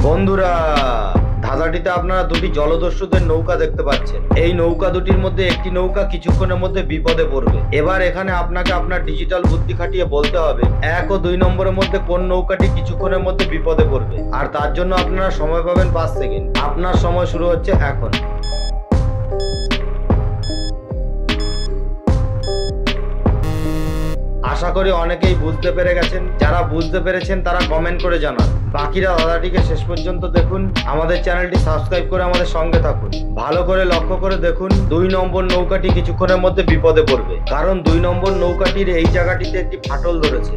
বন্ধুরা, ধাঁধাটিতে আপনারা দুটি জলদস্যুদের নৌকা দেখতে পাচ্ছেন। এই নৌকা দুটির মধ্যে একটি নৌকা কিছুক্ষণের মধ্যে বিপদে পড়বে। এবার এখানে আপনাকে আপনার ডিজিটাল বুদ্ধি খাটিয়ে বলতে হবে 1 ও 2 নম্বরের মধ্যে কোন নৌকাটি কিছুক্ষণের মধ্যে বিপদে পড়বে। আর তার জন্য আপনারা সময় পাবেন 5 সেকেন্ড। আপনার সময় শুরু হচ্ছে এখন। আশা করি অনেকেই বুঝতে পেরে গেছেন। যারা বুঝতে পেরেছেন তারা কমেন্ট করে জানান। বাকিরা ধাঁধাটিকে শেষ পর্যন্ত দেখুন। আমাদের চ্যানেলটি সাবস্ক্রাইব করে আমাদের সঙ্গে থাকুন। ভালো করে লক্ষ্য করে দেখুন 2 নম্বর নৌকাটি কিছুক্ষণের মধ্যে বিপদে পড়বে, কারণ 2 নম্বর নৌকাটির এই জায়গাটিতে একটি ফাটল ধরেছে।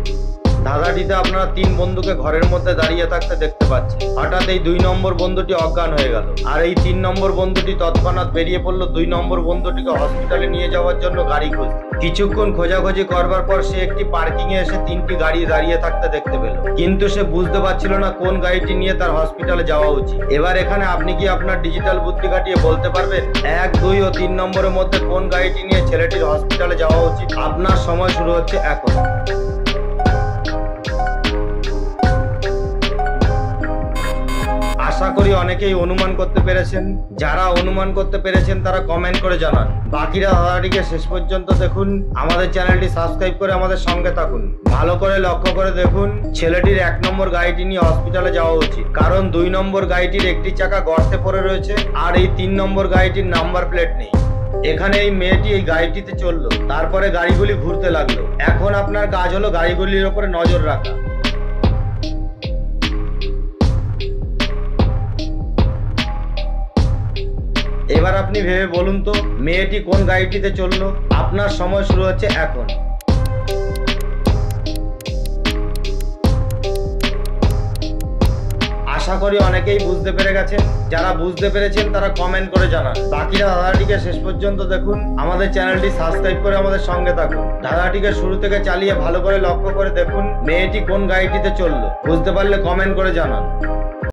ধাঁধাটিতে আপনারা 3 বন্ধুকে ঘরের মধ্যে দাঁড়িয়ে থাকতে দেখতে পাচ্ছেন। হঠাৎ এই 2 নম্বর বন্ধুটি অজ্ঞান হয়ে গেল, আর এই 3 নম্বর বন্ধুটি তৎক্ষণাৎ বেরিয়ে পড়লো 2 নম্বর বন্ধুটিকে হসপিটালে নিয়ে যাওয়ার জন্য গাড়ি খুঁজতে। কিছুক্ষণ খোঁজাখুঁজি করবার পর সে একটি পার্কিং এ এসে 3টি গাড়ি দাঁড়িয়ে থাকতে দেখতে পেল, কিন্তু সে বুঝতে পারছিল না কোন গাড়িটি নিয়ে তার হসপিটালে যাওয়া উচিত। এবার এখানে আপনি কি আপনার ডিজিটাল বুদ্ধি খাটিয়ে বলতে পারবেন 1, 2 ও 3 নম্বরের মধ্যে কোন গাড়িটি নিয়ে ছেলেটির হসপিটালে যাওয়া উচিত? আপনার সময় শুরু হচ্ছে এখন। আশা করি অনেকেই অনুমান করতে পেরেছেন। যারা অনুমান করতে পেরেছেন তারা কমেন্ট করে জানান। বাকিরা ধাঁধাটিকে শেষ পর্যন্ত দেখুন। আমাদের চ্যানেলটি সাবস্ক্রাইব করে আমাদের সঙ্গে থাকুন। ভালো করে লক্ষ্য করে দেখুন ছেলেটির 1 নম্বর গাড়িটি নিয়ে হসপিটালে যাওয়া উচিত, কারণ 2 নম্বর গাড়িটির একটি চাকা গর্তে পড়ে রয়েছে, আর এই 3 নম্বর গাড়িটির নাম্বার প্লেট নেই। এখানে এই মেয়েটি এই গাড়িটিতে চললো, তারপরে গাড়িগুলি ঘুরতে লাগলো। এখন আপনার কাজ হলো গাড়িগুলির উপরে নজর রাখা। এবার আপনি ভেবে বলুন তো মেয়েটি কোন গাড়িটিতে চললো। আপনার সময় শুরু হচ্ছে এখন। আশা করি অনেকেই বুঝতে পেরে গেছেন। যারা বুঝতে পেরেছেন তারা কমেন্ট করে জানান। বাকিরা ধাঁধাটিকে শেষ পর্যন্ত দেখুন। আমাদের চ্যানেলটি সাবস্ক্রাইব করে আমাদের সঙ্গে থাকুন। ধাঁধাটিকে শুরু থেকে চালিয়ে ভালো করে লক্ষ্য করে দেখুন মেয়েটি কোন গাড়িটিতে চললো। বুঝতে পারলে কমেন্ট করে জানান।